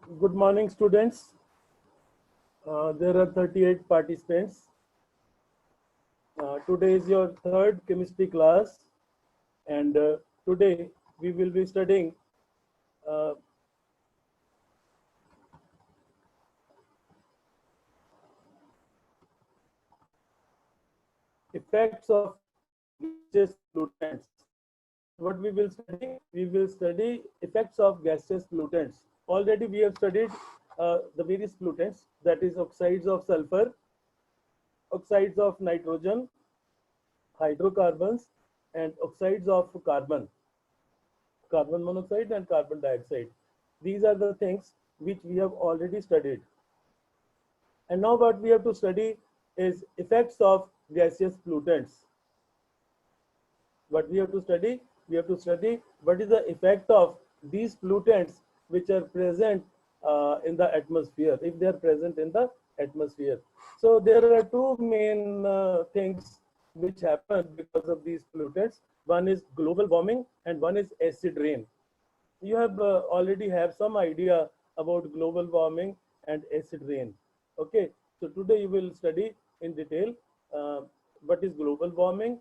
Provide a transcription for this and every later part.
Good morning, students. There are 38 participants. Today is your third chemistry class, and today we will be studying uh, effects of gaseous pollutants. What we will study? We will study effects of gaseous pollutants. Already we have studied the various pollutants, that is oxides of sulfur, oxides of nitrogen, hydrocarbons, and oxides of carbon monoxide and carbon dioxide. These are the things which we have already studied. And now what we have to study is effects of gaseous pollutants. What we have to study? We have to study what is the effect of these pollutants which are present in the atmosphere, if they are present in the atmosphere. So there are two main things which happen because of these pollutants. One is global warming and one is acid rain. You have already have some idea about global warming and acid rain. Okay, so today you will study in detail uh, what is global warming.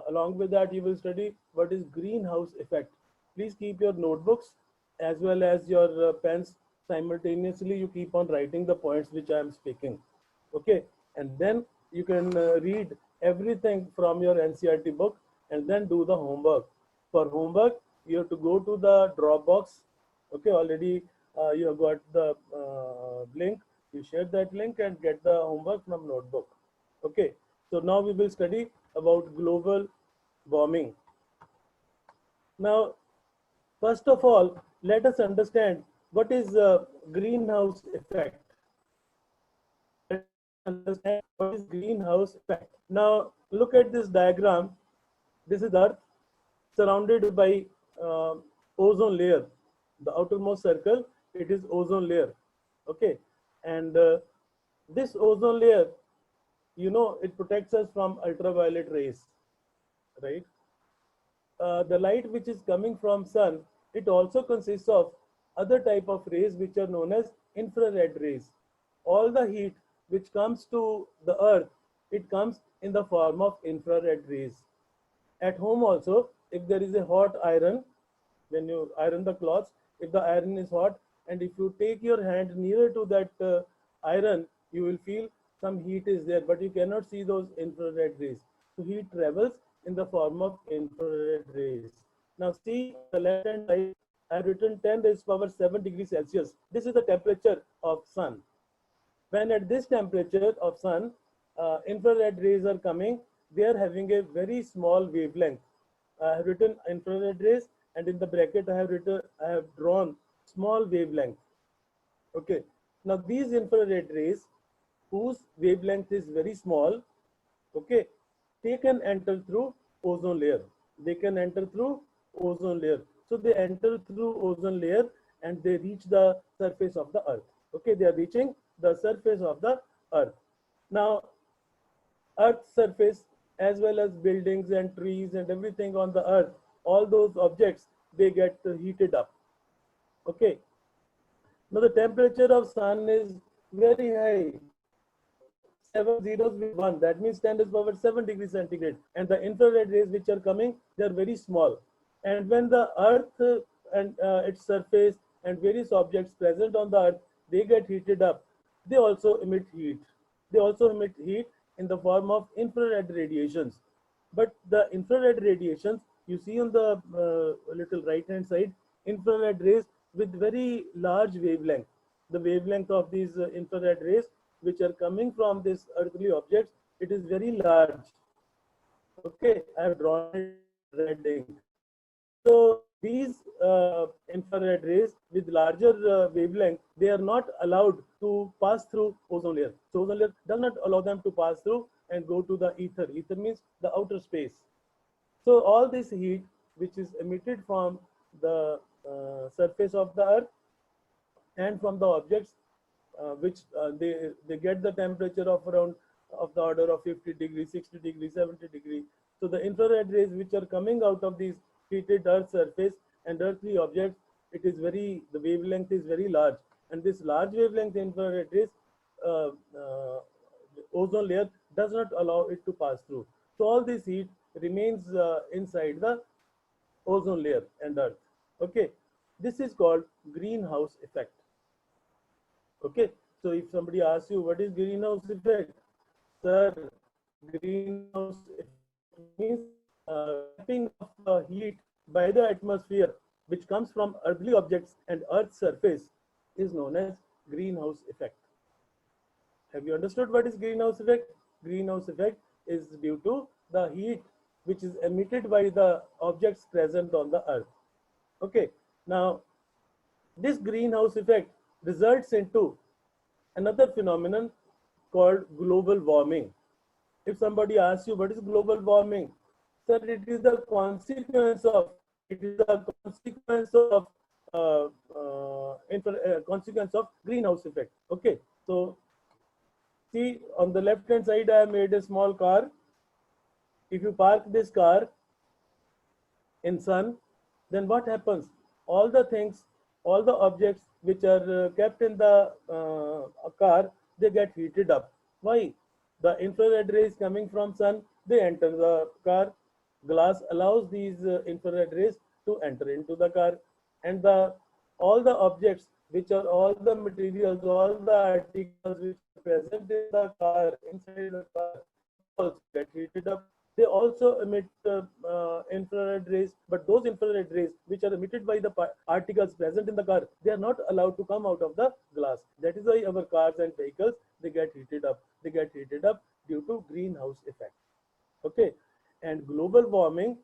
Along with that, you will study what is greenhouse effect. Please keep your notebooks as well as your pens simultaneously. You keep on writing the points which I am speaking. Okay, and then you can read everything from your NCRT book and then do the homework. For homework, you have to go to the Dropbox. Okay, already you have got the link. You share that link and get the homework from notebook. Okay, so now we will study about global warming. Now, first of all, let us understand what is greenhouse effect. Let us understand what is greenhouse effect. Now, look at this diagram. This is Earth surrounded by uh, ozone layer. The outermost circle, it is ozone layer. Okay, and this ozone layer, it protects us from ultraviolet rays, right? The light which is coming from sun, it also consists of other type of rays which are known as infrared rays. All the heat which comes to the earth, it comes in the form of infrared rays. At home also, if there is a hot iron, when you iron the clothes, if the iron is hot and if you take your hand nearer to that iron, you will feel some heat is there, but you cannot see those infrared rays. So heat travels in the form of infrared rays. Now see on the left hand side, I have written 10 raised power 7 degrees Celsius. This is the temperature of sun. When at this temperature of sun, infrared rays are coming, they are having a very small wavelength. I have written infrared rays, and in the bracket I have drawn small wavelength. Okay. Now these infrared rays, whose wavelength is very small, okay, they can enter through ozone layer. They can enter through ozone layer. So they enter through ozone layer and they reach the surface of the earth. Okay, they are reaching the surface of the earth. Now, earth's surface as well as buildings and trees and everything on the earth, all those objects, they get heated up. Okay. Now the temperature of sun is very high. 7 zeros with 1, that means 10 is power 7 degrees centigrade, and the infrared rays which are coming, they are very small. And when the earth and its surface and various objects present on the earth, they get heated up, they also emit heat. They also emit heat in the form of infrared radiations. But the infrared radiations you see on the little right hand side, infrared rays with very large wavelength. The wavelength of these infrared rays which are coming from this earthly objects, it is very large. Okay, I have drawn it red ink. So these infrared rays with larger wavelength, they are not allowed to pass through ozone layer. So ozone layer does not allow them to pass through and go to the ether. Ether means the outer space. So all this heat which is emitted from the surface of the earth and from the objects which they get the temperature of around of the order of 50 degrees, 60 degrees, 70 degrees. So the infrared rays which are coming out of these heated earth surface and earthly objects, it is very, the wavelength is very large, and this large wavelength infrared rays, uh, uh, ozone layer does not allow it to pass through. So all this heat remains inside the ozone layer and earth. Okay, this is called greenhouse effect. Okay, so if somebody asks you what is greenhouse effect, sir, greenhouse effect means trapping of heat by the atmosphere which comes from earthly objects and earth's surface is known as greenhouse effect. Have you understood what is greenhouse effect? Greenhouse effect is due to the heat which is emitted by the objects present on the earth. Okay, now this greenhouse effect results into another phenomenon called global warming. If somebody asks you what is global warming, sir, it is the consequence of consequence of greenhouse effect. Okay, so see on the left hand side I have made a small car. If you park this car in sun, then what happens? All the things, all the objects which are kept in the car, they get heated up. Why? The infrared rays coming from sun, they enter the car. Glass allows these infrared rays to enter into the car, and the all the objects, which are all the materials, all the articles which are present in the car, inside the car, also get heated up. They also emit infrared rays, but those infrared rays which are emitted by the particles present in the car, they are not allowed to come out of the glass. That is why our cars and vehicles, they get heated up. They get heated up due to greenhouse effect. Okay, and global warming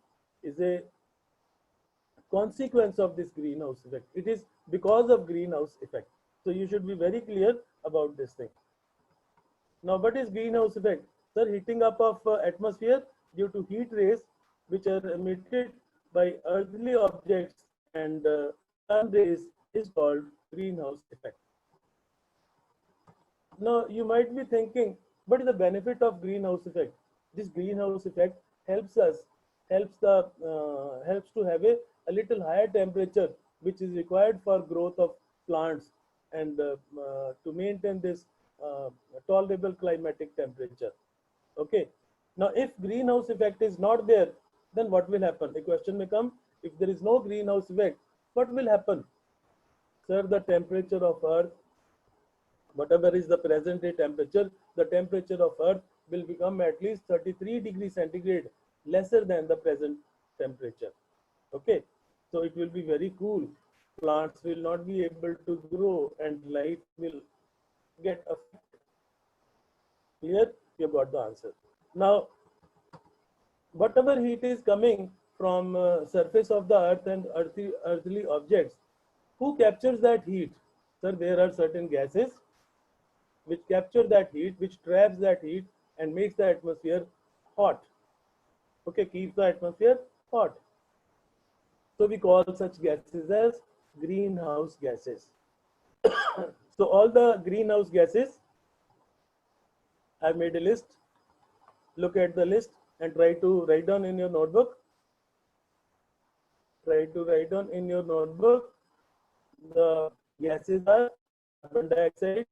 is a consequence of this greenhouse effect. It is because of greenhouse effect. So you should be very clear about this thing. Now, what is greenhouse effect? Sir, heating up of atmosphere due to heat rays which are emitted by earthly objects and sun rays is called greenhouse effect. Now, you might be thinking, what is the benefit of greenhouse effect? This greenhouse effect helps us, helps to have a little higher temperature, which is required for growth of plants and to maintain this tolerable climatic temperature. Okay. Now, if greenhouse effect is not there, then what will happen? The question may come, if there is no greenhouse effect, what will happen? Sir, the temperature of Earth, whatever is the present day temperature, the temperature of Earth will become at least 33 degrees centigrade lesser than the present temperature. Okay, so it will be very cool. Plants will not be able to grow and life will get affected. Here, you have got the answer. Now, whatever heat is coming from surface of the earth and earthly objects, who captures that heat? Sir, there are certain gases which capture that heat, which traps that heat and makes the atmosphere hot. Okay, keeps the atmosphere hot. So we call such gases as greenhouse gases. So all the greenhouse gases, I've made a list. Look at the list and try to write down in your notebook. Try to write down in your notebook. The gases are carbon dioxide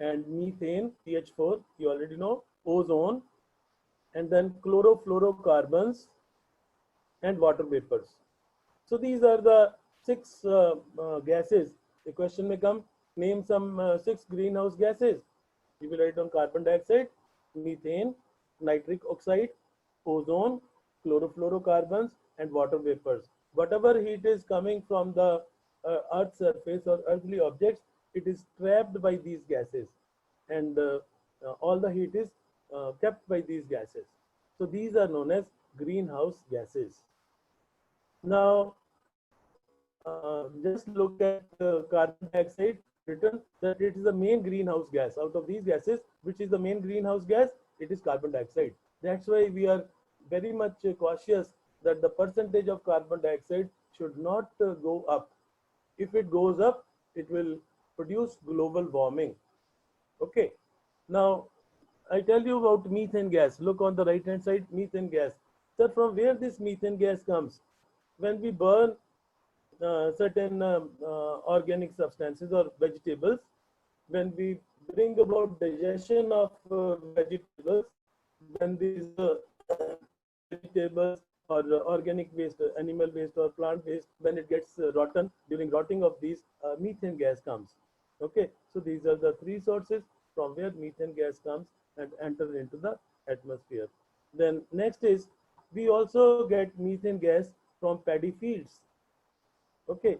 and methane, CH4, you already know, ozone, and then chlorofluorocarbons and water vapors. So these are the 6 gases. The question may come, name some 6 greenhouse gases. You will write down carbon dioxide, methane, nitric oxide, ozone, chlorofluorocarbons, and water vapors. Whatever heat is coming from the Earth's surface or earthly objects, it is trapped by these gases, and all the heat is kept by these gases. So these are known as greenhouse gases. Now, just look at carbon dioxide, written that it is the main greenhouse gas. Out of these gases, which is the main greenhouse gas? It is carbon dioxide. That's why we are very much cautious that the percentage of carbon dioxide should not go up. If it goes up, it will produce global warming. Okay. Now, I tell you about methane gas. Look on the right hand side, methane gas. So from where this methane gas comes? When we burn certain organic substances or vegetables. When we bring about digestion of vegetables, when these vegetables or organic waste, animal waste or plant waste, when it gets rotten, during rotting of these, methane gas comes. Okay, so these are the three sources from where methane gas comes and enter into the atmosphere. Then next is, we also get methane gas from paddy fields. Okay,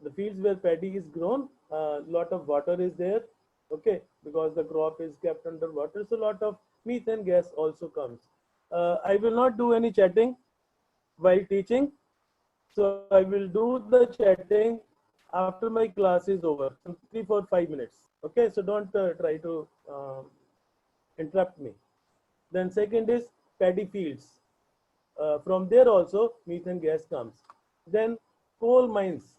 the fields where paddy is grown, a lot of water is there. Okay, because the crop is kept under water, so a lot of methane gas also comes. I will not do any chatting while teaching, so I will do the chatting after my class is over, some 3 4 5 minutes. Okay, so don't try to interrupt me. Then second is paddy fields. From there also methane gas comes. Then coal mines,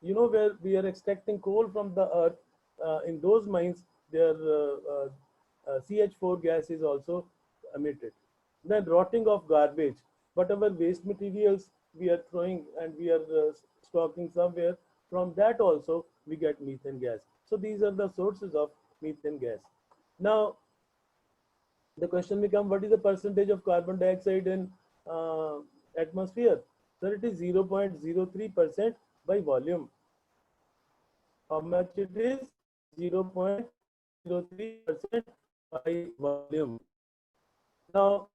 you know, where we are extracting coal from the earth. In those mines, their CH4 gas is also emitted. Then rotting of garbage, whatever waste materials we are throwing and we are stocking somewhere, from that also we get methane gas. So these are the sources of methane gas. Now the question becomes, what is the percentage of carbon dioxide in uh, atmosphere? So it is 0.03% by volume. How much it is? 0.03% by volume. Now,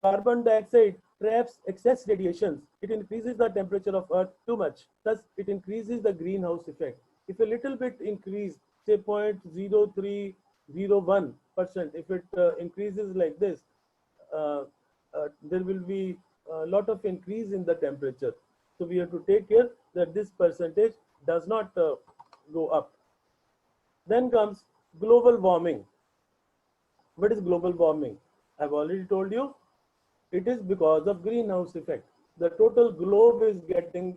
carbon dioxide traps excess radiations. It increases the temperature of Earth too much. Thus, it increases the greenhouse effect. If a little bit increase, say 0.0301%, if it increases like this, uh, there will be a lot of increase in the temperature. So we have to take care that this percentage does not go up. Then comes global warming. What is global warming? I've already told you, it is because of greenhouse effect. The total globe is getting,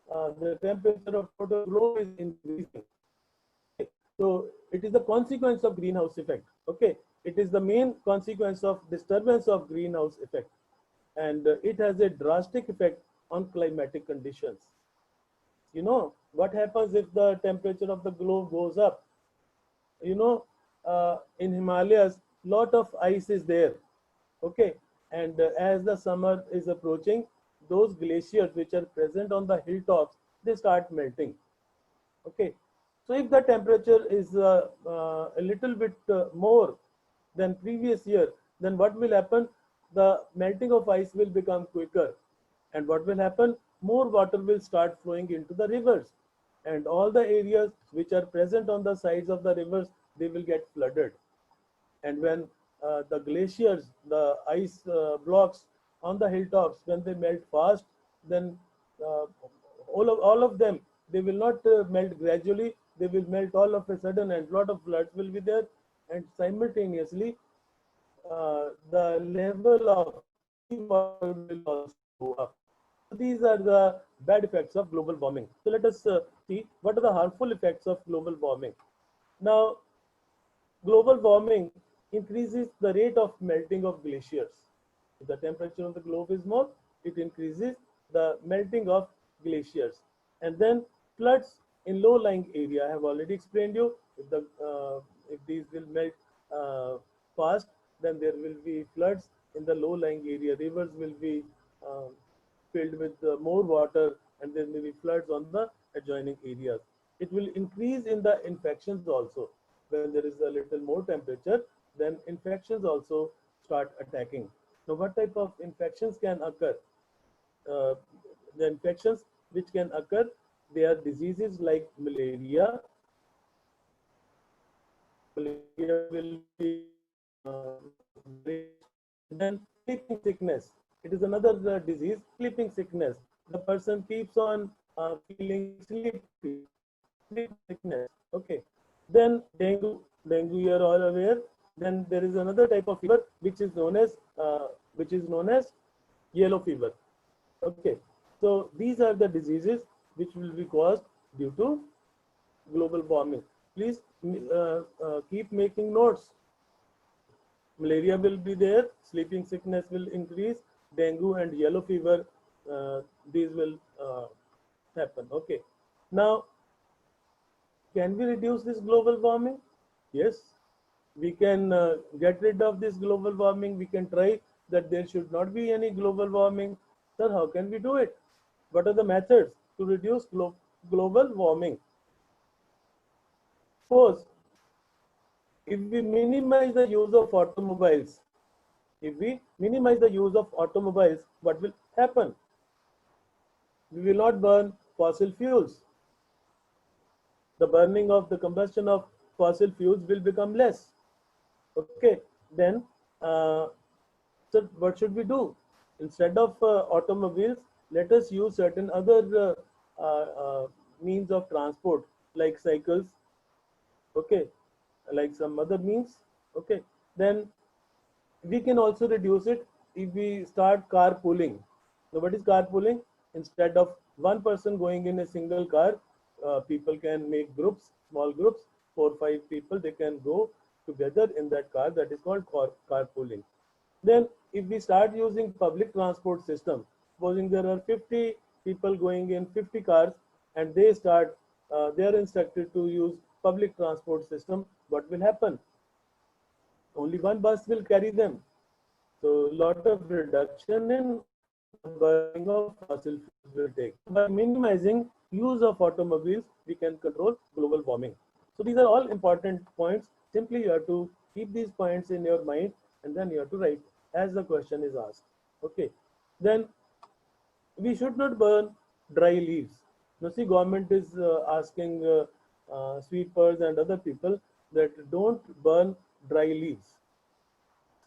the temperature of total globe is increasing. Okay. So it is the consequence of greenhouse effect. Okay, it is the main consequence of disturbance of greenhouse effect, and it has a drastic effect on climatic conditions. You know what happens if the temperature of the globe goes up? You know, in Himalayas, lot of ice is there. Okay, and as the summer is approaching, those glaciers which are present on the hilltops, they start melting. Okay, so if the temperature is a little bit more than previous year, then what will happen? The melting of ice will become quicker, and what will happen? More water will start flowing into the rivers, and all the areas which are present on the sides of the rivers, they will get flooded. And when the glaciers, the ice blocks on the hilltops, when they melt fast, then uh, all of them, they will not melt gradually. They will melt all of a sudden, and lot of floods will be there. And simultaneously, the level of seawater will also go up. So these are the bad effects of global warming. So let us see what are the harmful effects of global warming. Now, global warming increases the rate of melting of glaciers. If the temperature of the globe is more, it increases the melting of glaciers. And then floods in low-lying area. I have already explained you. If these will melt fast, then there will be floods in the low-lying area. Rivers will be uh, filled with more water, and there may be floods on the adjoining areas. It will increase in the infections also. When there is a little more temperature, then infections also start attacking. Now, what type of infections can occur? Uh, the infections which can occur, they are diseases like malaria. Malaria will be then sleeping sickness. It is another disease, sleeping sickness. The person keeps on feeling sleepy, sleep sickness. Okay. Then dengue you are all aware. Then there is another type of fever which is known as yellow fever. Okay. So these are the diseases which will be caused due to global warming. Please keep making notes. Malaria will be there, sleeping sickness will increase, dengue and yellow fever, these will happen. Okay. Now, can we reduce this global warming? Yes, we can get rid of this global warming. We can try that there should not be any global warming. Sir, how can we do it? What are the methods to reduce global warming? Suppose if we minimize the use of automobiles, if we minimize the use of automobiles, what will happen? We will not burn fossil fuels. The burning of the combustion of fossil fuels will become less. Okay, then uh, so what should we do? Instead of automobiles, let us use certain other means of transport like cycles, okay, like some other means, okay. Then we can also reduce it if we start carpooling. Now, what is carpooling? Instead of one person going in a single car, people can make groups, small groups, 4 or 5 people. They can go together in that car. That is called carpooling. Then, if we start using public transport system, supposing there are 50 people going in 50 cars, and they are instructed to use public transport system. What will happen? Only one bus will carry them. So lot of reduction in the burning of fossil fuels will take. By minimizing use of automobiles, we can control global warming. So these are all important points. Simply you have to keep these points in your mind and then you have to write as the question is asked. Okay. Then we should not burn dry leaves. Now see, government is asking sweepers and other people that don't burn dry leaves,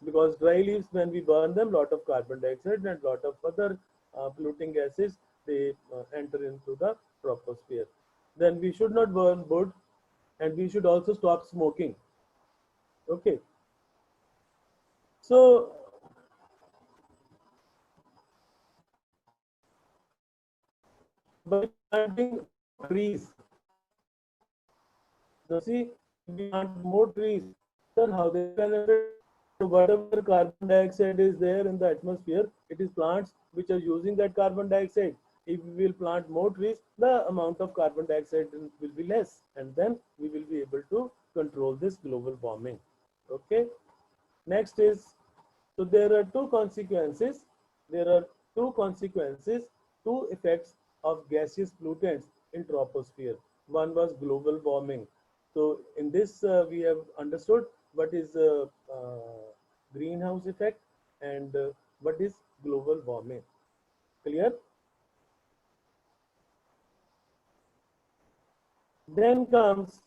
because dry leaves, when we burn them, lot of carbon dioxide and lot of other polluting gases, they enter into the troposphere. Then we should not burn wood, and we should also stop smoking. Okay, so by planting more trees, now see, we plant more trees, then how they benefit? So whatever carbon dioxide is there in the atmosphere, it is plants which are using that carbon dioxide. If we will plant more trees, the amount of carbon dioxide will be less, and then we will be able to control this global warming. Okay. Next is, so there are two consequences. There are two consequences, two effects of gaseous pollutants in troposphere. One was global warming. So in this, we have understood what is greenhouse effect and what is global warming. Clear? Then comes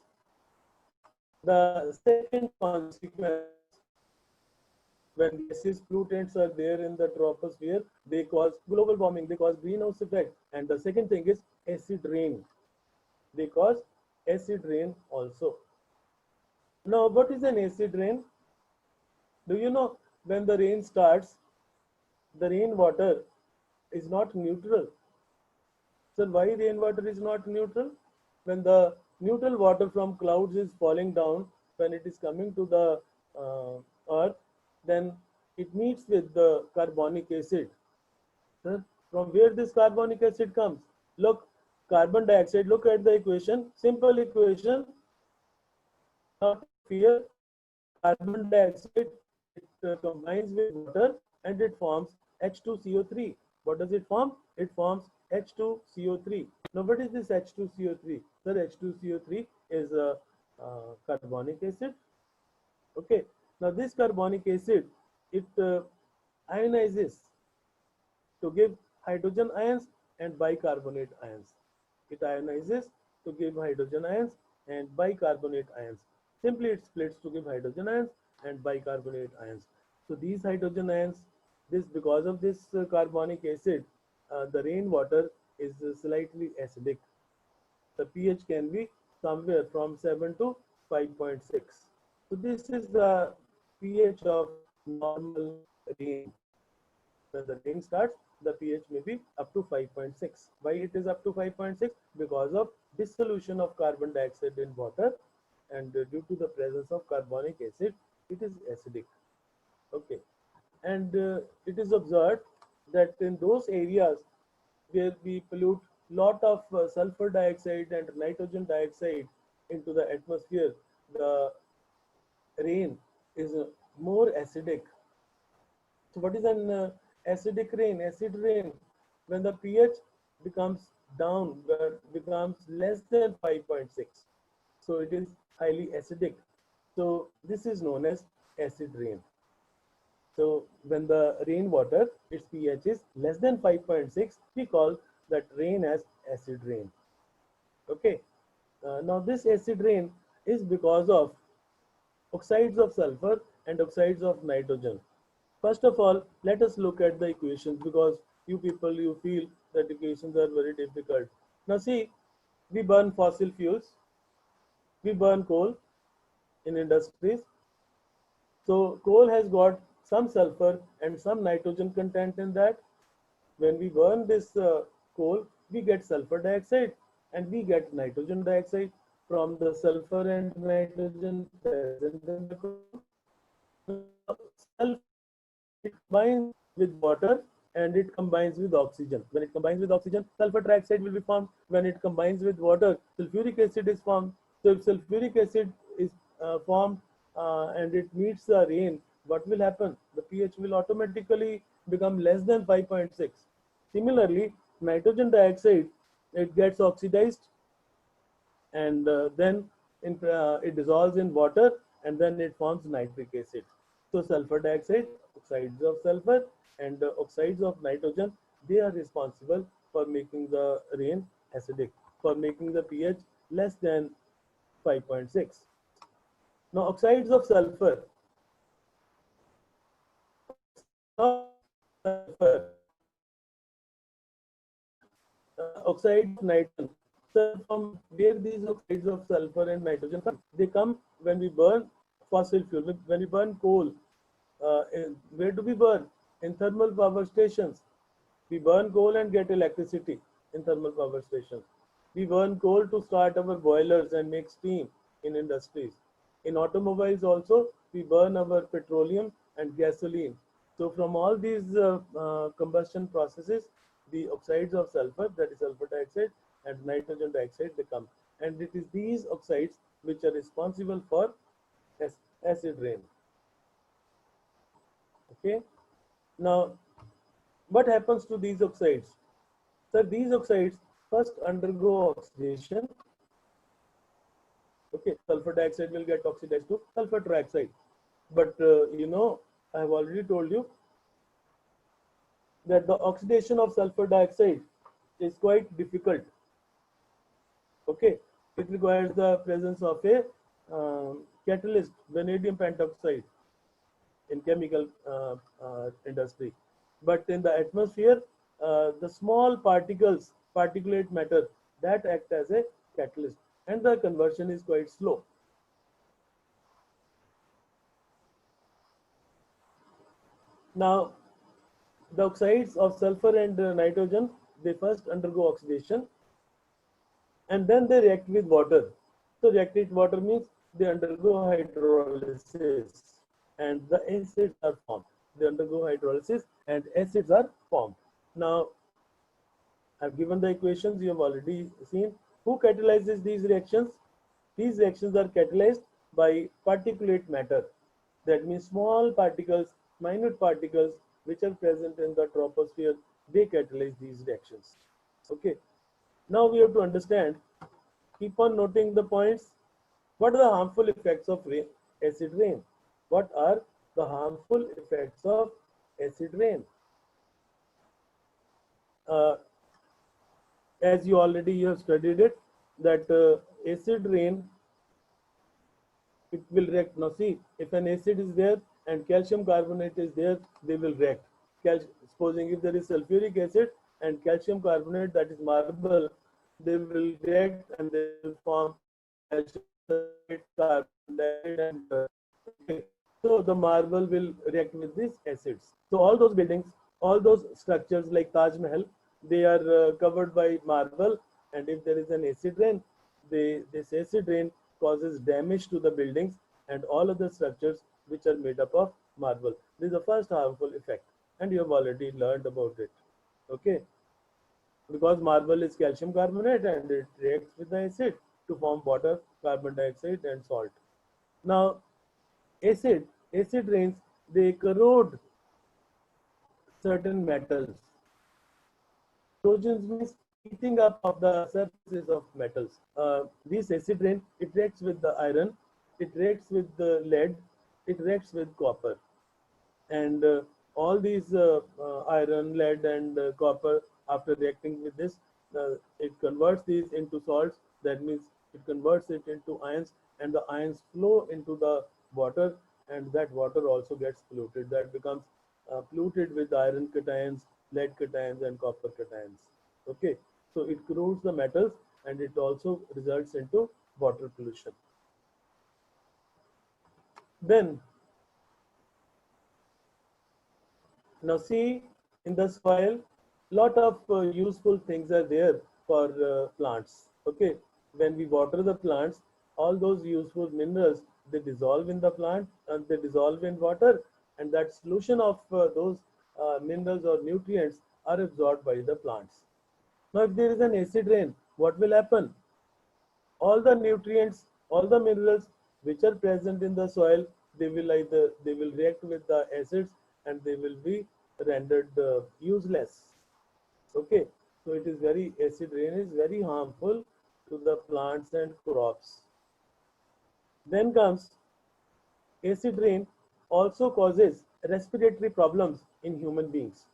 the second consequence. When gaseous pollutants are there in the troposphere, they cause global warming, they cause greenhouse effect. And the second thing is acid rain. They cause acid rain also. Now, what is an acid rain? Do you know, when the rain starts, the rainwater is not neutral. So why rainwater is not neutral? When the neutral water from clouds is falling down, when it is coming to the earth, then it meets with the carbonic acid. Huh? From where this carbonic acid comes? Look, carbon dioxide, look at the equation, simple equation, not fear. Carbon dioxide, it combines with water and it forms H2CO3. What does it form? It forms H2CO3. Now, what is this H2CO3? Sir, H2CO3 is a carbonic acid. Okay. Now, this carbonic acid, it ionizes to give hydrogen ions and bicarbonate ions. It ionizes to give hydrogen ions and bicarbonate ions. Simply it splits to give hydrogen ions and bicarbonate ions. So these hydrogen ions, this because of this carbonic acid, the rainwater is slightly acidic. The pH can be somewhere from 7 to 5.6. So this is the pH of normal rain. When the rain starts, the pH may be up to 5.6. Why it is up to 5.6? Because of dissolution of carbon dioxide in water, and due to the presence of carbonic acid, it is acidic. Okay. And it is observed that in those areas where we pollute lot of sulfur dioxide and nitrogen dioxide into the atmosphere, the rain is more acidic. So what is an acidic rain? Acid rain, when the pH becomes down, becomes less than 5.6. So it is highly acidic. So this is known as acid rain. So when the rainwater, its pH is less than 5.6, we call that rain as acid rain. Okay. Now this acid rain is because of oxides of sulfur and oxides of nitrogen. First of all, let us look at the equations, because you people, you feel that equations are very difficult. Now see, we burn fossil fuels, we burn coal in industries. So coal has got some sulfur and some nitrogen content in that. When we burn this coal, we get sulfur dioxide and we get nitrogen dioxide from the sulfur and nitrogen present in the coal. Sulfur, it combines with water and it combines with oxygen. When it combines with oxygen, sulfur trioxide will be formed. When it combines with water, sulfuric acid is formed. So if sulfuric acid is formed and it meets the rain, what will happen? The pH will automatically become less than 5.6. Similarly, nitrogen dioxide, it gets oxidized and it dissolves in water and then it forms nitric acid. So sulfur dioxide, oxides of sulfur and oxides of nitrogen, they are responsible for making the rain acidic, for making the pH less than 5.6. Now oxides of sulfur, sulfur oxides of nitrogen. So from where these oxides of sulfur and nitrogen come? They come when we burn fossil fuel, when we burn coal. Where do we burn? In thermal power stations. We burn coal and get electricity in thermal power stations. We burn coal to start our boilers and make steam in industries. In automobiles also, we burn our petroleum and gasoline. So from all these combustion processes, the oxides of sulfur, that is sulfur dioxide and nitrogen dioxide, they come. And it is these oxides which are responsible for acid rain. Okay. Now, what happens to these oxides? So these oxides first undergo oxidation. Okay, sulfur dioxide will get oxidized to sulfur trioxide. But I have already told you that the oxidation of sulfur dioxide is quite difficult. Okay, it requires the presence of a catalyst, vanadium pentoxide, in chemical industry. But in the atmosphere, the small particles, particulate matter, that act as a catalyst, and the conversion is quite slow. Now, the oxides of sulfur and nitrogen, they first undergo oxidation and then they react with water. So react with water means they undergo hydrolysis and the acids are formed. They undergo hydrolysis and acids are formed. Now, I've given the equations you have already seen. Who catalyzes these reactions? These reactions are catalyzed by particulate matter. That means small particles, minute particles which are present in the troposphere, they catalyze these reactions. Okay. Now we have to understand, keep on noting the points. What are the harmful effects of acid rain? What are the harmful effects of acid rain? Uh, as you already have studied it, that acid rain, it will react. Now see, if an acid is there and calcium carbonate is there, they will react. Supposing if there is sulfuric acid and calcium carbonate, that is marble, they will react and they will form calcium carbonate and okay. So the marble will react with these acids. So all those buildings, all those structures like Taj Mahal, they are covered by marble, and if there is an acid rain, this acid rain causes damage to the buildings and all other structures which are made up of marble. This is the first harmful effect, and you have already learned about it. Okay. because marble is calcium carbonate and it reacts with the acid to form water, carbon dioxide, and salt. Now, acid rains, they corrode certain metals. Corrosion means heating up of the surfaces of metals. This acid rain, it reacts with the iron, it reacts with the lead, it reacts with copper. And all these iron, lead, and copper, after reacting with this, it converts these into salts. That means it converts it into ions, and the ions flow into the water, and that water also gets polluted. That becomes polluted with iron cations, lead cations, and copper cations. Okay, so it corrodes the metals, and it also results into water pollution. Then now see, in the soil, lot of useful things are there for plants. Okay, when we water the plants, all those useful minerals, they dissolve in the plant and they dissolve in water, and that solution of those minerals or nutrients are absorbed by the plants. Now, if there is an acid rain, what will happen? All the nutrients, all the minerals which are present in the soil, they will react with the acids and they will be rendered useless. Okay, so it is very acid rain is very harmful to the plants and crops. Then comes acid rain also causes respiratory problems in human beings.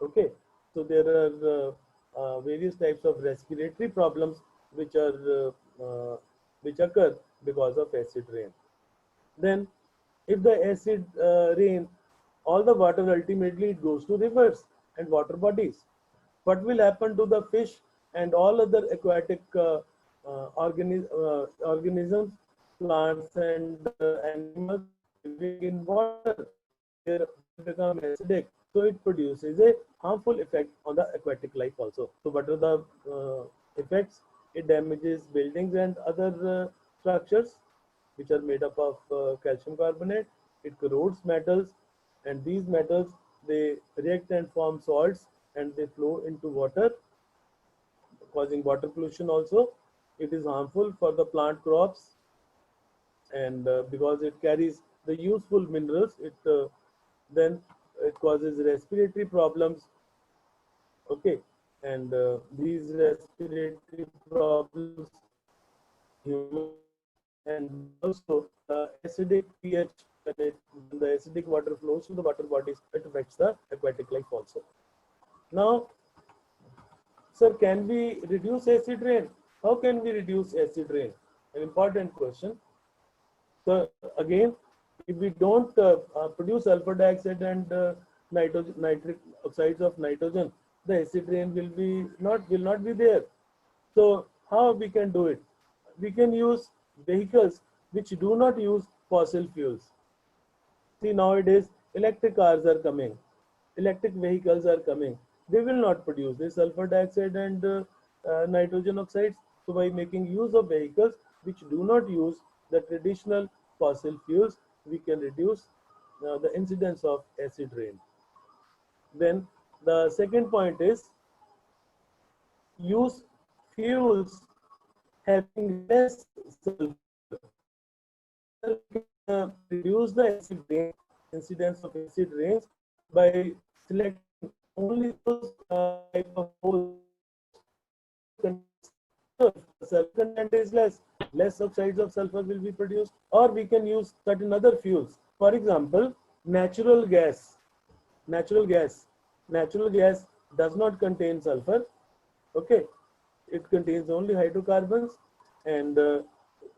Okay, so there are various types of respiratory problems which are which occur because of acid rain. Then, if the acid rain, all the water ultimately it goes to rivers and water bodies. What will happen to the fish and all other aquatic organisms, plants, and animals living in water? They become acidic, so it produces a harmful effect on the aquatic life also. So what are the effects? It damages buildings and other structures which are made up of calcium carbonate. It corrodes metals, and these metals, they react and form salts, and they flow into water, causing water pollution also. It is harmful for the plant crops, and because it carries the useful minerals, then it causes respiratory problems. Okay, and these respiratory problems, human, and also the acidic pH, when the acidic water flows to the water bodies, it affects the aquatic life also. Now, sir, can we reduce acid rain? How can we reduce acid rain? An important question. So again, if we don't produce sulfur dioxide and nitric oxides of nitrogen, the acid rain will not be there. So how we can do it? We can use vehicles which do not use fossil fuels. See, nowadays electric cars are coming, electric vehicles are coming. They will not produce the sulfur dioxide and nitrogen oxides. So by making use of vehicles which do not use the traditional fossil fuels, we can reduce the incidence of acid rain. Then the second point is use fuels having less sulfur. Reduce the acid rain, incidence of acid rains by selecting only those type of fuels. Sulfur content is less oxides of sulfur will be produced, or we can use certain other fuels. For example, natural gas. Natural gas. Natural gas does not contain sulfur. Okay, it contains only hydrocarbons, and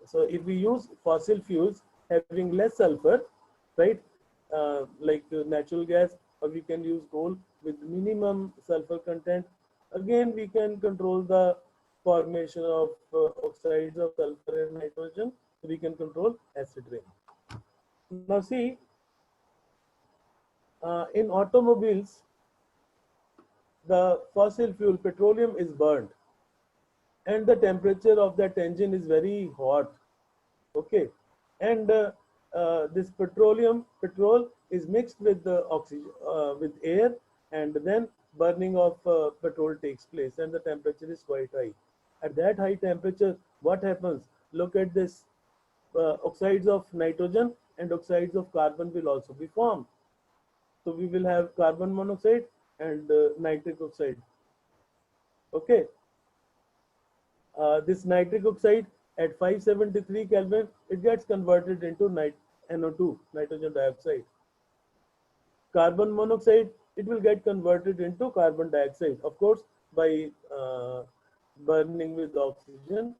so if we use fossil fuels having less sulfur, right, like natural gas, or we can use coal with minimum sulfur content, again we can control the formation of oxides of sulfur and nitrogen. So we can control acid rain. Now see, in automobiles, the fossil fuel petroleum is burned, and the temperature of that engine is very hot. Okay, and this petrol is mixed with the oxygen with air, and then burning of petrol takes place and the temperature is quite high. At that high temperature, what happens? Look at this, oxides of nitrogen and oxides of carbon will also be formed. So we will have carbon monoxide and nitric oxide. Okay, this nitric oxide at 573 Kelvin, it gets converted into NO2, nitrogen dioxide. Carbon monoxide, it will get converted into carbon dioxide, of course, by burning with oxygen.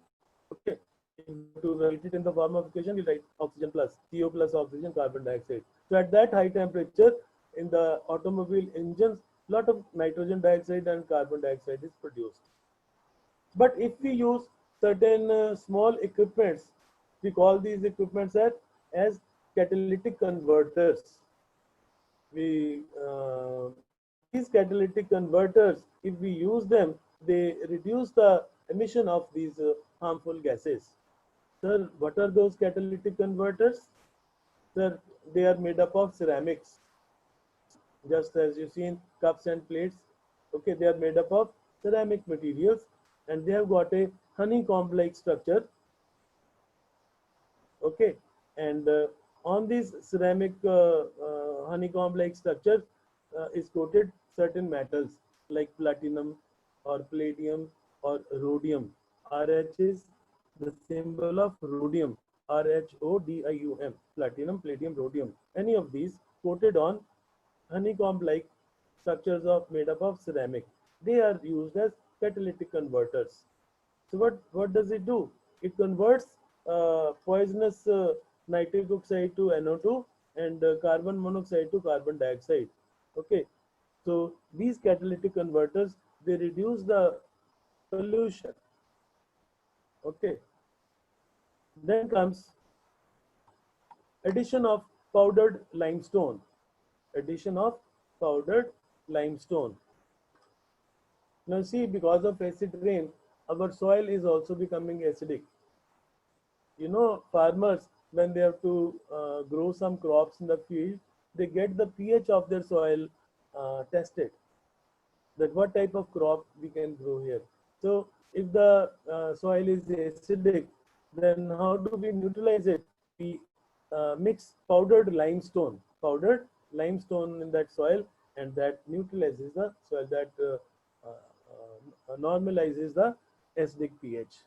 Okay, if we have to write it in the form of equation, we write oxygen plus CO plus oxygen, carbon dioxide. So at that high temperature, in the automobile engines, lot of nitrogen dioxide and carbon dioxide is produced. But if we use certain small equipments, we call these equipments as catalytic converters. We these catalytic converters, if we use them, they reduce the emission of these harmful gases. Sir, what are those catalytic converters? Sir, they are made up of ceramics, just as you seen cups and plates. Okay, they are made up of ceramic materials and they have got a honeycomb like structure. Okay, and on this ceramic honeycomb like structure is coated certain metals like platinum or palladium or rhodium. RH is the symbol of rhodium, RHODIUM, platinum, palladium, rhodium. Any of these coated on honeycomb like structures of made up of ceramic. They are used as catalytic converters. So what does it do? It converts poisonous nitric oxide to NO2 and carbon monoxide to carbon dioxide. Okay, so these catalytic converters, they reduce the pollution. Okay, then comes addition of powdered limestone. Addition of powdered limestone. Now see, because of acid rain, our soil is also becoming acidic. You know, farmers, when they have to grow some crops in the field, they get the pH of their soil tested, that what type of crop we can grow here. So if the soil is acidic, then how do we neutralize it? We mix powdered limestone in that soil, and that neutralizes the soil, that normalizes the acidic pH.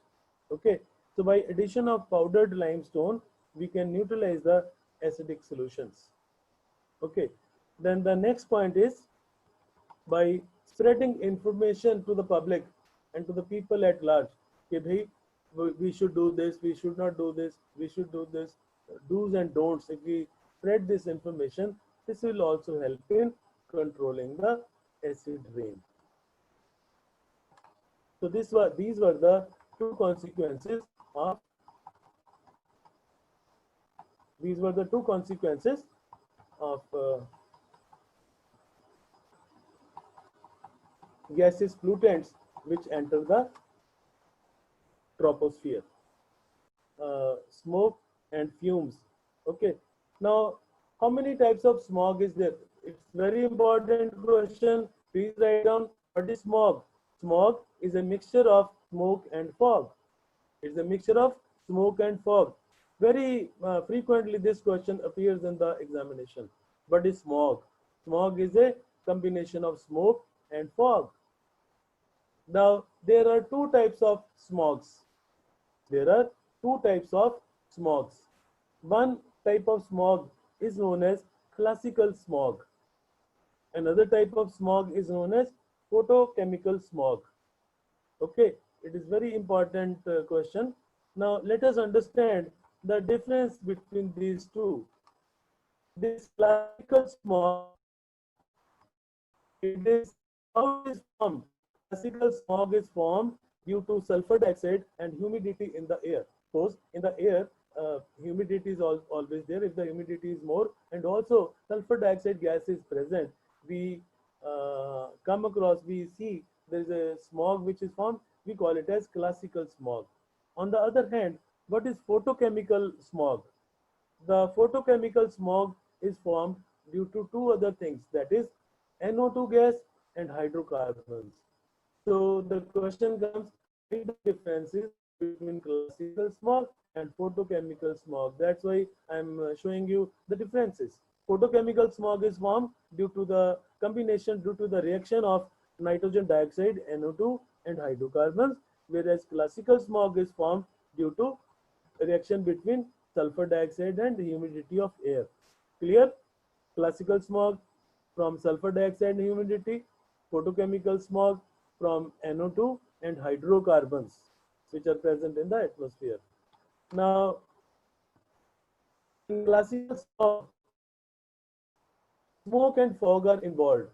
Okay, so by addition of powdered limestone, we can neutralize the acidic solutions. Okay, then the next point is by spreading information to the public and to the people at large. Okay, we should do this, we should not do this, we should do this, do's and don'ts. If we spread this information, this will also help in controlling the acid rain. So these were the two consequences of gaseous pollutants which enter the troposphere. Smoke and fumes. Okay, now how many types of smog is there? It's very important question. Please write down, what is smog? Smog is a mixture of smoke and fog. It's a mixture of smoke and fog. Very frequently this question appears in the examination. What is smog? Smog is a combination of smoke and fog. Now there are two types of smogs. There are two types of smogs. One type of smog is known as classical smog. Another type of smog is known as photochemical smog. Okay, it is very important question. Now let us understand the difference between these two. This classical smog, it is how it is formed. Classical smog is formed due to sulfur dioxide and humidity in the air. Suppose in the air, humidity is always there. If the humidity is more and also sulfur dioxide gas is present, we we see there is a smog which is formed. We call it as classical smog. On the other hand, what is photochemical smog? The photochemical smog is formed due to two other things, that is NO2 gas and hydrocarbons. So the question comes, why the differences between classical smog and photochemical smog? That's why I'm showing you the differences. Photochemical smog is formed due to the combination, due to the reaction of nitrogen dioxide, NO2, and hydrocarbons, whereas classical smog is formed due to reaction between sulfur dioxide and humidity of air. Clear? Classical smog from sulfur dioxide and humidity, photochemical smog from NO2 and hydrocarbons which are present in the atmosphere. Now, in classical smog, smoke and fog are involved.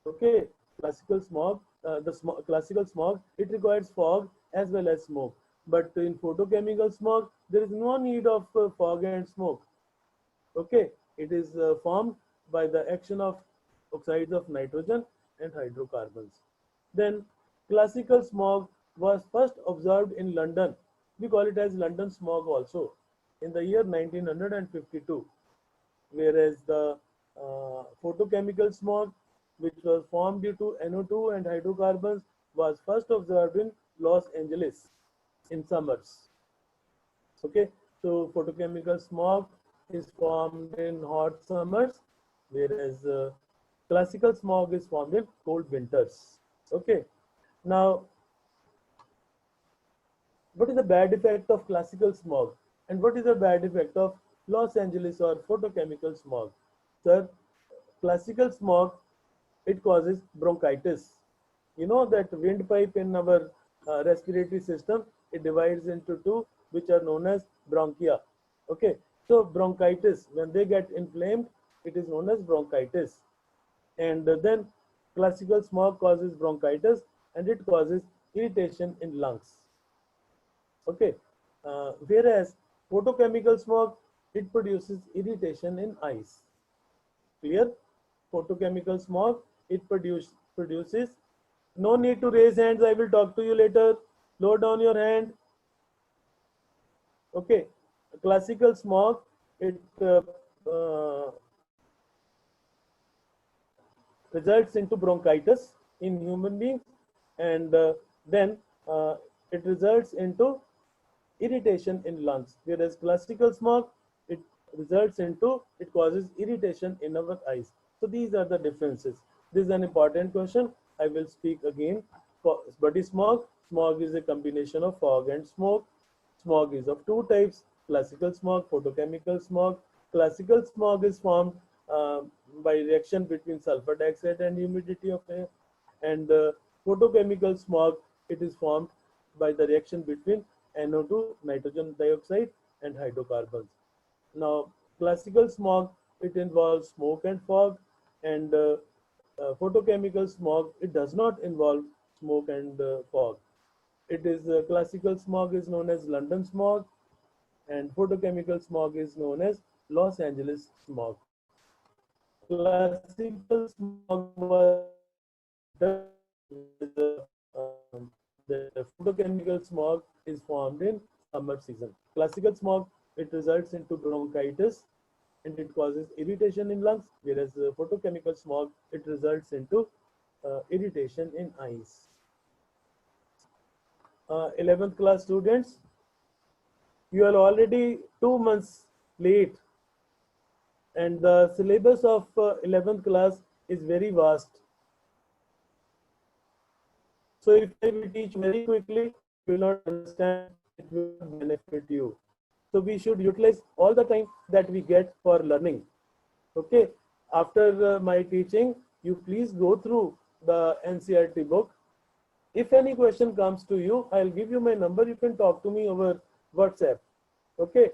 Okay, classical smog, classical smog, it requires fog as well as smoke. But in photochemical smog, there is no need of fog and smoke. Okay, it is formed by the action of oxides of nitrogen and hydrocarbons. Then classical smog was first observed in London. We call it as London smog also in the year 1952, whereas the photochemical smog, which was formed due to NO2 and hydrocarbons, was first observed in Los Angeles in summers. Okay, so photochemical smog is formed in hot summers, whereas classical smog is formed in cold winters. Okay, now what is the bad effect of classical smog and what is the bad effect of Los Angeles or photochemical smog? Sir, classical smog, it causes bronchitis. You know that windpipe in our respiratory system, it divides into two, which are known as bronchia. Okay, so bronchitis, when they get inflamed, it is known as bronchitis. And then classical smog causes bronchitis and it causes irritation in lungs. Okay, whereas photochemical smog, it produces irritation in eyes. Clear? Photochemical smog, it produces. No need to raise hands. I will talk to you later. Lower down your hand. Okay. Classical smog, it results into bronchitis in human beings, and then it results into irritation in lungs. Whereas classical smog, it results into, it causes irritation in our eyes. So these are the differences. This is an important question. I will speak again. For body smog, smog is a combination of fog and smoke. Smog is of two types: classical smog, photochemical smog. Classical smog is formed by reaction between sulfur dioxide and humidity of air, and photochemical smog, it is formed by the reaction between NO2, nitrogen dioxide, and hydrocarbons. Now, classical smog, it involves smoke and fog, and photochemical smog, it does not involve smoke and fog. It is classical smog is known as London smog, and photochemical smog is known as Los Angeles smog. Classical smog was the photochemical smog is formed in summer season. Classical smog, it results into bronchitis and it causes irritation in lungs, whereas photochemical smog, it results into irritation in eyes. 11th class students, you are already 2 months late, and the syllabus of 11th class is very vast. So if I will teach very quickly, you will not understand, it will not benefit you. So we should utilize all the time that we get for learning. Okay, after my teaching, you please go through the NCERT book. If any question comes to you, I'll give you my number. You can talk to me over WhatsApp. Okay,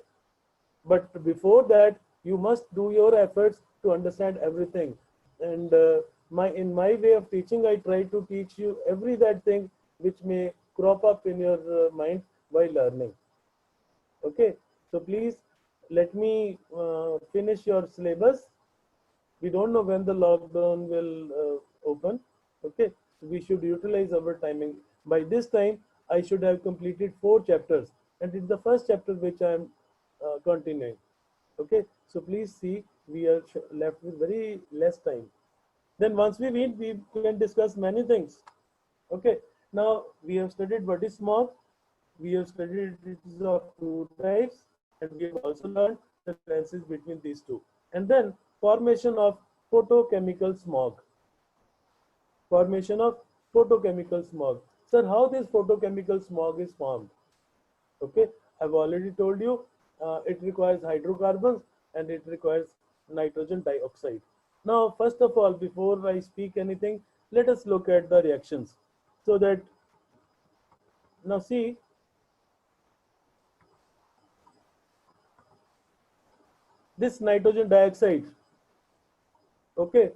but before that, you must do your efforts to understand everything. And in my way of teaching, I try to teach you every that thing which may crop up in your mind while learning. Okay, so please let me finish your syllabus. We don't know when the lockdown will open. Okay, so we should utilize our timing. By this time, I should have completed 4 chapters, and it's the first chapter which I am continuing. Okay, so please see, we are left with very less time. Then once we meet, we can discuss many things. Okay. Now we have studied what is smog. We have studied it is of two types, and we have also learned the differences between these two. And then formation of photochemical smog. Formation of photochemical smog. Sir, how this photochemical smog is formed? Okay, I've already told you it requires hydrocarbons and it requires nitrogen dioxide. Now, first of all, before I speak anything, let us look at the reactions. So that now see, this nitrogen dioxide, okay,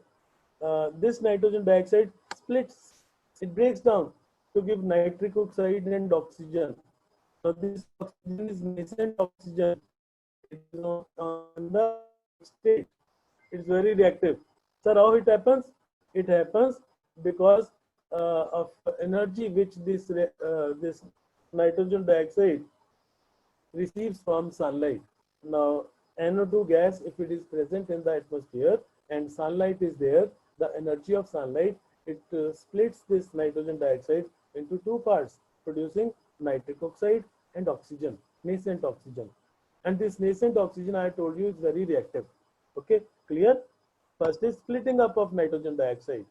this nitrogen dioxide splits, it breaks down to give nitric oxide and oxygen. So this oxygen is nascent oxygen. It is on the state. It's very reactive. Sir, how it happens? It happens because of energy which this nitrogen dioxide receives from sunlight. Now, NO2 gas, if it is present in the atmosphere and sunlight is there, the energy of sunlight, it splits this nitrogen dioxide into two parts, producing nitric oxide and oxygen, nascent oxygen. And this nascent oxygen, I told you, is very reactive. Okay, clear? First is splitting up of nitrogen dioxide.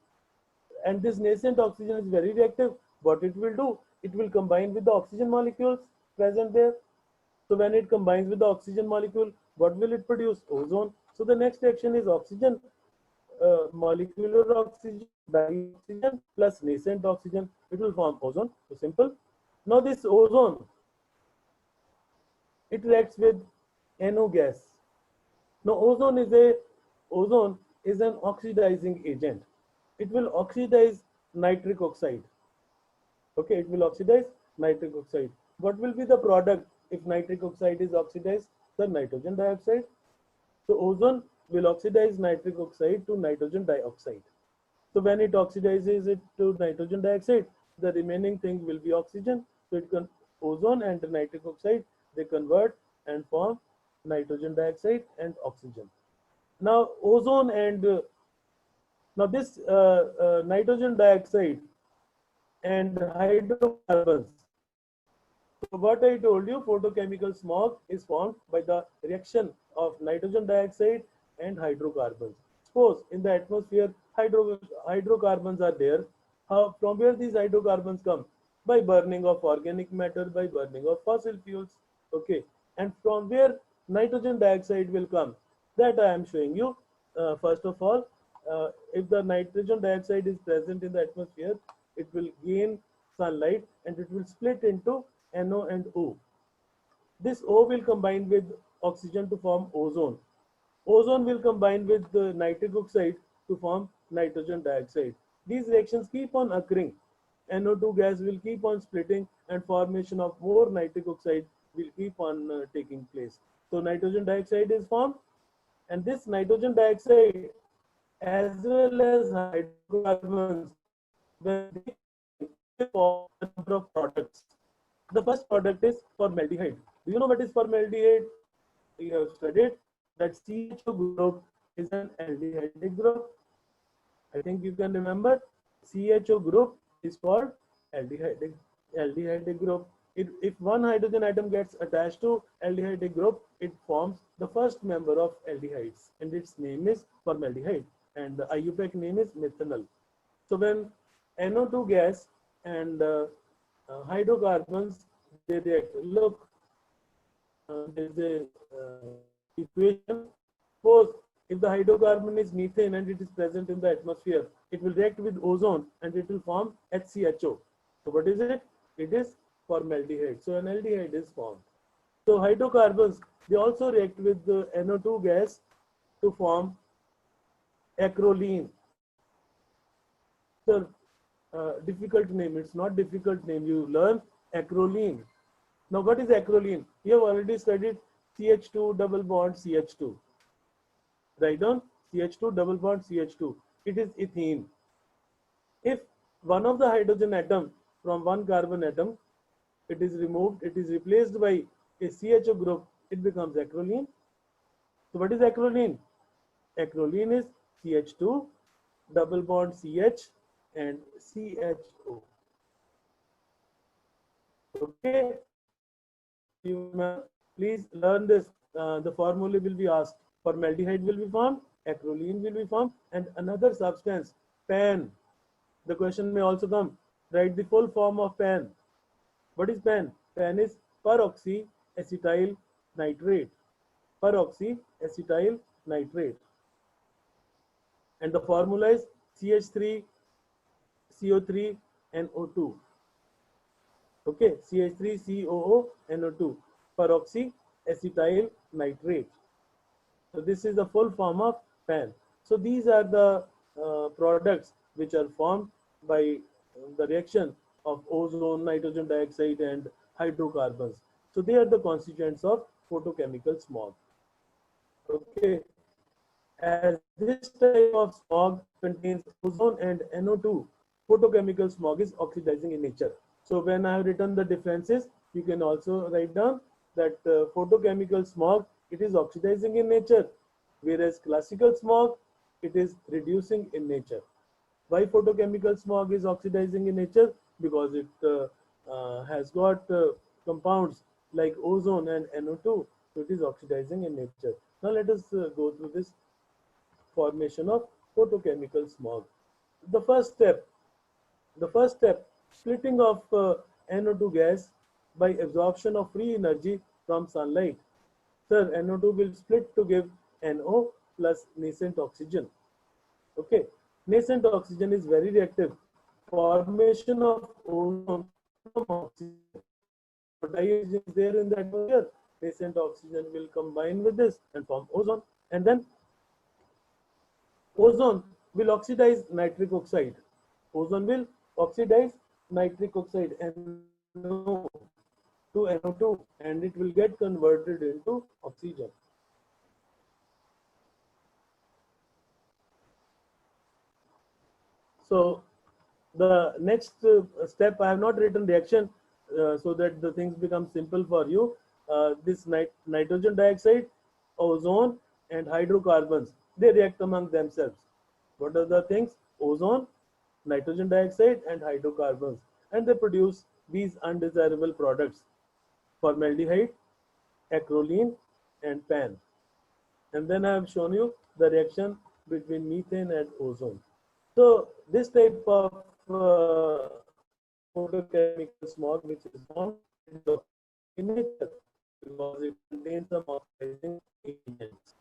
And this nascent oxygen is very reactive. What it will do? It will combine with the oxygen molecules present there. So when it combines with the oxygen molecule, what will it produce? Ozone. So the next reaction is oxygen, molecular oxygen, dioxygen plus nascent oxygen. It will form ozone. So simple. Now this ozone, it reacts with NO gas. Now ozone is an oxidizing agent. It will oxidize nitric oxide. Okay, it will oxidize nitric oxide. What will be the product if nitric oxide is oxidized? The nitrogen dioxide. So ozone will oxidize nitric oxide to nitrogen dioxide. So when it oxidizes it to nitrogen dioxide, the remaining thing will be oxygen. So it can ozone and nitric oxide, they convert and form nitrogen dioxide and oxygen. Now ozone and now this nitrogen dioxide and hydrocarbons. So what I told you, photochemical smog is formed by the reaction of nitrogen dioxide and hydrocarbons. Suppose in the atmosphere hydrocarbons are there. How, from where these hydrocarbons come? By burning of organic matter, by burning of fossil fuels. Okay, and from where nitrogen dioxide will come? That I am showing you. First of all, if the nitrogen dioxide is present in the atmosphere, it will gain sunlight and it will split into NO and O. This O will combine with oxygen to form ozone. Ozone will combine with the nitric oxide to form nitrogen dioxide. These reactions keep on occurring. NO2 gas will keep on splitting and formation of more nitric oxide will keep on taking place. So nitrogen dioxide is formed, and this nitrogen dioxide as well as hydrocarbons, when they form a number of products. The first product is formaldehyde. Do you know what is formaldehyde? You have studied that CHO group is an aldehydic group. I think you can remember CHO group is called aldehydic group. If one hydrogen atom gets attached to aldehydic group, it forms the first member of aldehydes, and its name is formaldehyde, and the IUPAC name is methanol. So when NO2 gas and hydrocarbons, they react. Look, there is a equation. Suppose if the hydrocarbon is methane and it is present in the atmosphere, it will react with ozone and it will form HCHO. So what is it? It is formaldehyde. So an aldehyde is formed. So hydrocarbons, they also react with the NO2 gas to form acrolein. So difficult name. It's not difficult name. You learn acrolein. Now what is acrolein? You have already studied CH2 double bond CH2. Write down CH2 double bond CH2. It is ethene. If one of the hydrogen atom from one carbon atom, it is removed, it is replaced by a CHO group, it becomes acrolein. So what is acrolein? Acrolein is CH2 double bond CH and CHO. Okay, please learn this. The formula will be asked. Formaldehyde will be formed, acrolein will be formed, and another substance, PAN. The question may also come, write the full form of PAN. What is PAN? PAN is peroxyacetyl nitrate. Peroxyacetyl nitrate. And the formula is CH3 CO3 NO2. Okay, CH3COO NO2, peroxyacetyl nitrate. So this is the full form of PAN. So these are the products which are formed by the reaction of ozone, nitrogen dioxide, and hydrocarbons. So they are the constituents of photochemical smog. Okay, as this type of smog contains ozone and NO2, photochemical smog is oxidizing in nature. So when I have written the differences, you can also write down that photochemical smog, it is oxidizing in nature, whereas classical smog, it is reducing in nature. Why photochemical smog is oxidizing in nature? Because it has got compounds like ozone and NO2, so it is oxidizing in nature. Now let us go through this formation of photochemical smog. The first step, splitting of NO2 gas by absorption of free energy from sunlight. Sir, NO2 will split to give NO plus nascent oxygen. Okay, nascent oxygen is very reactive. Formation of ozone from oxygen. Dioxygen is there in the atmosphere. Nascent oxygen will combine with this and form ozone, and then ozone will oxidize nitric oxide. Ozone will oxidize nitric oxide NO to NO2, and it will get converted into oxygen. So the next step, I have not written reaction so that the things become simple for you. This nitrogen dioxide, ozone, and hydrocarbons, they react among themselves. What are the things? Ozone, nitrogen dioxide, and hydrocarbons, and they produce these undesirable products: formaldehyde, acrolein, and PAN. And then I have shown you the reaction between methane and ozone. So this type of photochemical smog, which is found in nature, because it contains some oxidizing agents.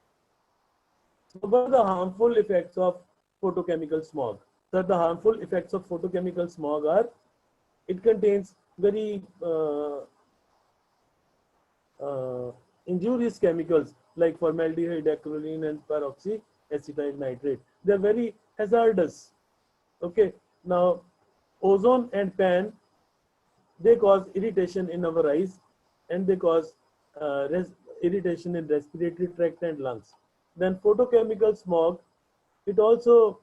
So what are the harmful effects of photochemical smog? So the harmful effects of photochemical smog are, it contains very injurious chemicals like formaldehyde, acrolein, and peroxyacetyl nitrate. They are very hazardous. Okay, now ozone and PAN, they cause irritation in our eyes, and they cause irritation in respiratory tract and lungs. Then photochemical smog, it also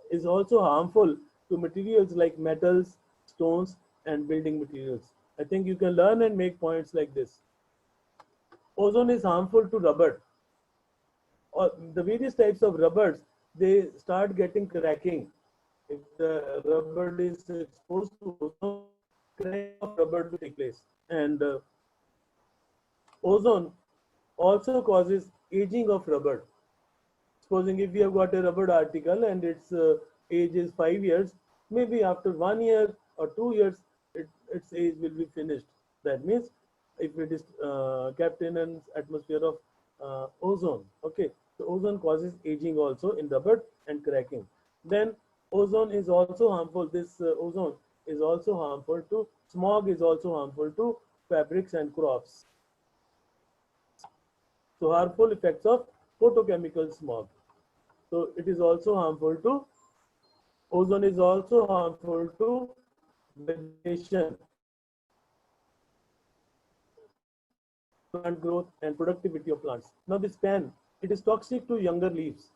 is also harmful to materials like metals, stones, and building materials. I think you can learn and make points like this. Ozone is harmful to rubber. Or the various types of rubbers, they start getting cracking. If the rubber is exposed to ozone, cracking of rubber will take place. And ozone also causes aging of rubber. Supposing if you have got a rubber article and its age is 5 years, maybe after 1 year or 2 years, its age will be finished. That means if it is kept in an atmosphere of ozone, okay, so ozone causes aging also in rubber and cracking. Then ozone is also harmful. This ozone is also harmful to, smog is also harmful to fabrics and crops. So harmful effects of photochemical smog. So it is also harmful to, ozone is also harmful to vegetation, plant growth, and productivity of plants. Now this PAN, it is toxic to younger leaves.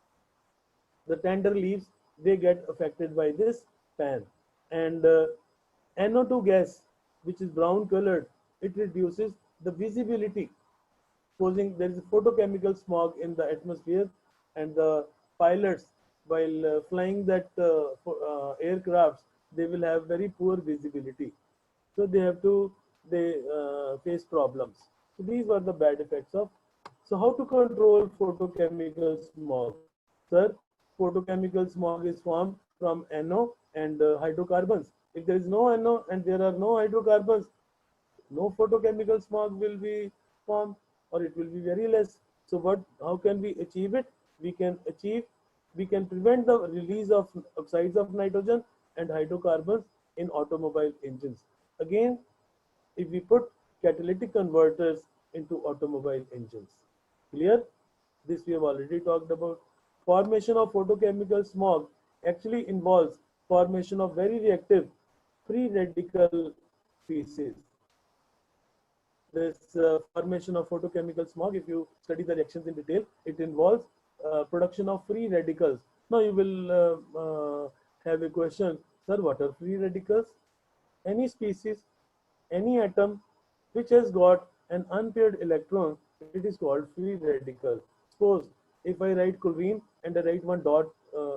The tender leaves, they get affected by this PAN. And NO2 gas, which is brown colored, it reduces the visibility. Supposing there is a photochemical smog in the atmosphere and the pilots, while flying that aircrafts, they will have very poor visibility. So they face problems. So these were the bad effects of. So how to control photochemical smog? Sir, photochemical smog is formed from NO and hydrocarbons. If there is no NO and there are no hydrocarbons, no photochemical smog will be formed, or it will be very less. So how can we achieve it? We can prevent the release of oxides of nitrogen and hydrocarbons in automobile engines. Again, if we put catalytic converters into automobile engines. Clear? This we have already talked about. Formation of photochemical smog actually involves formation of very reactive free radical species. This formation of photochemical smog, if you study the reactions in detail, it involves production of free radicals. Now you will have a question, sir, what are free radicals? Any species, any atom which has got an unpaired electron, it is called free radical. Suppose if I write chlorine and I write one dot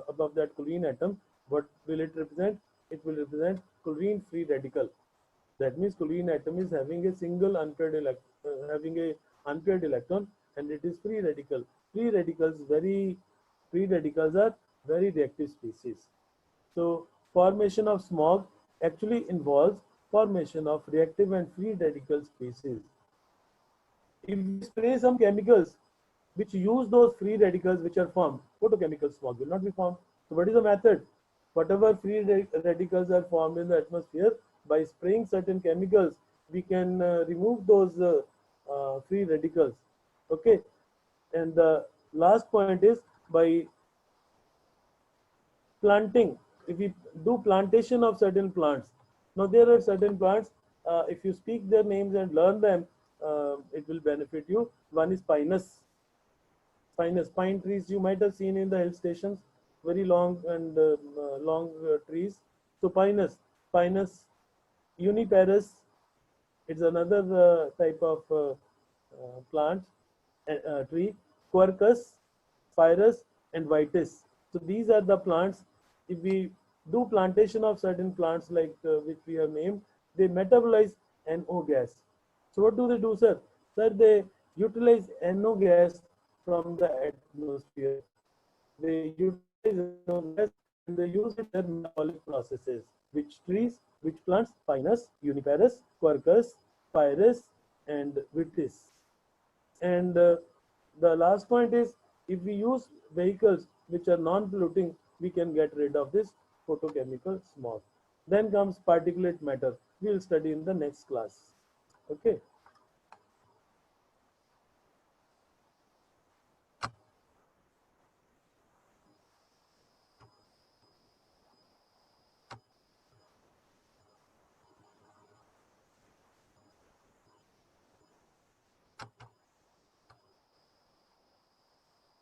above that chlorine atom, what will it represent? It will represent chlorine free radical. That means chlorine atom is having a single unpaired electron, and it is free radical. Free radicals are very reactive species. So formation of smog actually involves formation of reactive and free radical species. If we spray some chemicals which use those free radicals which are formed, photochemical smog will not be formed. So what is the method? Whatever free radicals are formed in the atmosphere, by spraying certain chemicals, we can remove those free radicals. Okay. And the last point is by planting. If we do plantation of certain plants, now there are certain plants, if you speak their names and learn them, it will benefit you. One is pinus, pine trees you might have seen in the hill stations, very long and long trees. So pinus, uniparis, it's another type of plant, tree. Quercus, pyrus, and vitis. So these are the plants. If we do plantation of certain plants like which we have named, they metabolize NO gas. So what do they do, sir? Sir, they utilize NO gas from the atmosphere. They utilize NO gas and they use it in their metabolic processes. Which trees, which plants? Pinus, Uniparis, Quercus, Pyrus, and Vitis. And the last point is, if we use vehicles which are non-polluting, we can get rid of this photochemical smog. Then comes particulate matter. We will study in the next class. Okay.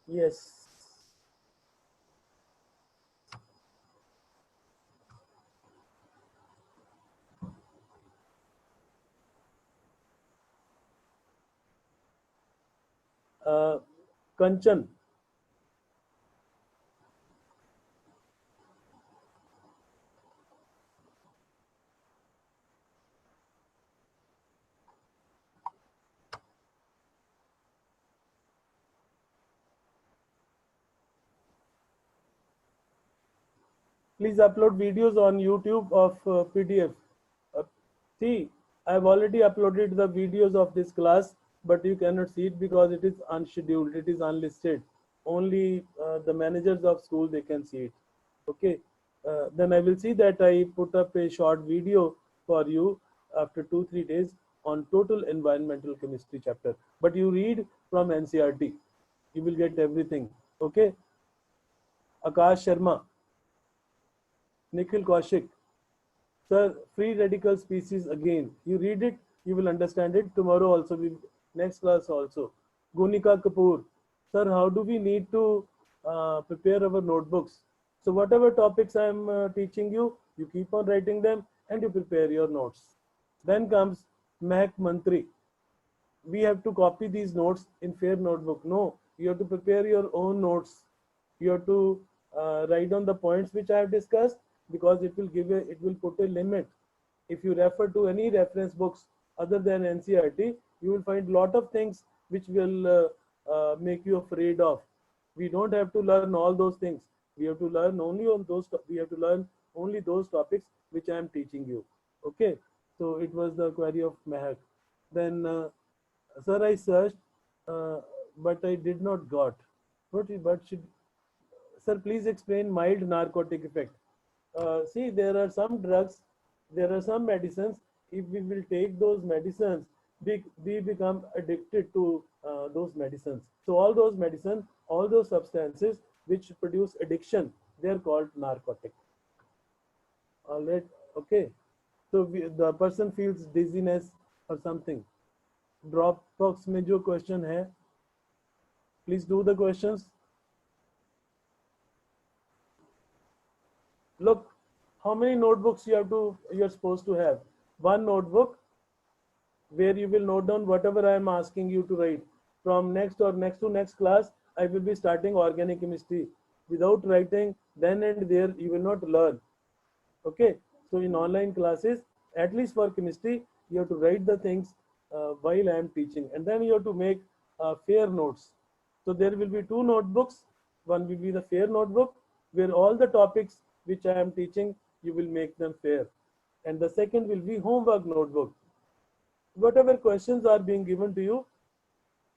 Yes. Uh, Kanchan. Please upload videos on YouTube of PDF. Uh, See, I've already uploaded the videos of this class, but you cannot see it because it is unscheduled, it is unlisted. Only the managers of school, they can see it. Okay. Then I will see that I put up a short video for you after 2-3 days on total environmental chemistry chapter. But you read from NCRT, you will get everything. Okay. Akash Sharma, Nikhil Kaushik. Sir, free radical species again. You read it, you will understand it. Tomorrow also, next class also. Gunika Kapoor. Sir, how do we need to prepare our notebooks? So whatever topics I am teaching you, you keep on writing them and you prepare your notes. Then comes Mehak Mantri. We have to copy these notes in fair notebook. No, you have to prepare your own notes. You have to write down the points which I have discussed, because it will put a limit. If you refer to any reference books other than NCERT, you will find lot of things which will make you afraid of. We don't have to learn all those things. We have to learn only on those. We have to learn only those topics which I am teaching you. Okay. So it was the query of Mehak. Then, sir, I searched, uh, but I did not got. But should, sir, please explain mild narcotic effect. See, there are some drugs, there are some medicines. If we will take those medicines, we become addicted to those medicines. So all those medicines, all those substances which produce addiction, they are called narcotic. All right, okay. So the person feels dizziness or something. Drop box में जो question है, please do the questions. Look, how many notebooks you're supposed to have? One notebook where you will note down whatever I am asking you to write. From next or next to next class, I will be starting organic chemistry. Without writing, then and there, you will not learn. Okay. So in online classes, at least for chemistry, you have to write the things while I am teaching, and then you have to make fair notes. So there will be two notebooks. One will be the fair notebook, where all the topics which I am teaching, you will make them fair. And the second will be homework notebook. Whatever questions are being given to you,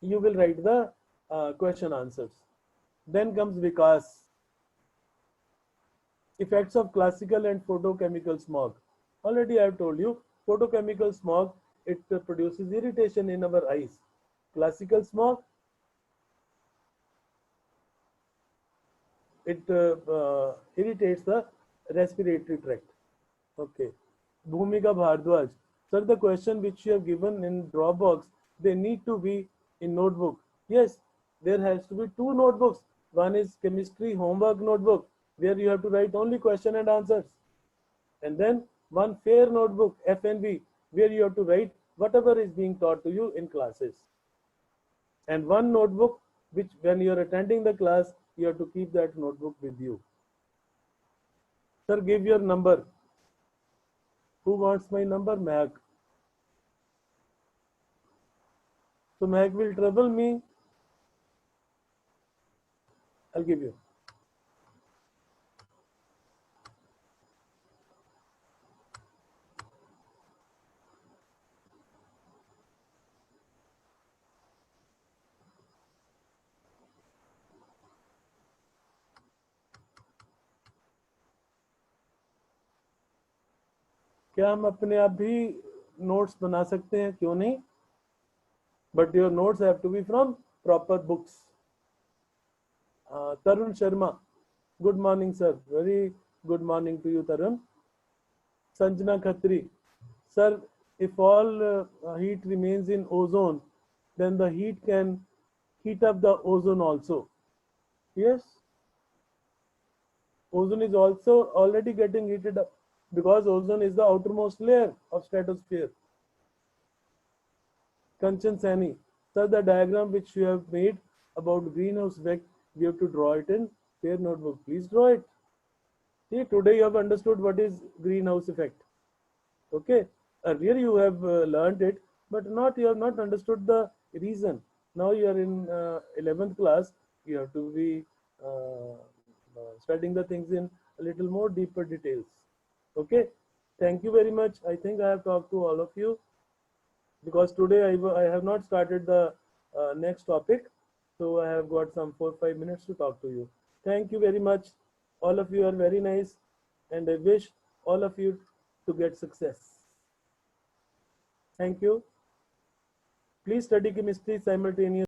you will write the question answers. Then comes Vikas. Effects of classical and photochemical smog. Already I have told you, photochemical smog, it produces irritation in our eyes. Classical smog, it irritates the respiratory tract. Okay. Bhumika Bhardwaj. Sir, the question which you have given in Dropbox, they need to be in notebook. Yes, there has to be two notebooks. One is chemistry homework notebook, where you have to write only question and answers. And then one fair notebook, FNB, where you have to write whatever is being taught to you in classes. And one notebook, which when you are attending the class, you have to keep that notebook with you. Sir, give your number. Who wants my number? Mahak. So Mahak will trouble me. I'll give you. क्या हम अपने आप भी notes बना सकते हैं? क्यों नहीं? But your notes have to be from proper books. Tarun Sharma. Good morning, sir. Very good morning to you, Tarun. Sanjana Khatri. Sir, if all heat remains in ozone, then the heat can heat up the ozone also. Yes, ozone is also already getting heated up, because ozone is the outermost layer of stratosphere. Kanchan Sani. Sir, the diagram which you have made about greenhouse effect, we have to draw it in fair notebook. Please draw it. See, today you have understood what is greenhouse effect. Okay. Earlier you have learned it, but not you have not understood the reason. Now you are in 11th class. You have to be studying the things in a little more deeper details. Okay. Thank you very much. I think I have talked to all of you, because today I have not started the next topic. So I have got some 4-5 minutes to talk to you. Thank you very much. All of you are very nice, and I wish all of you to get success. Thank you. Please study chemistry simultaneously.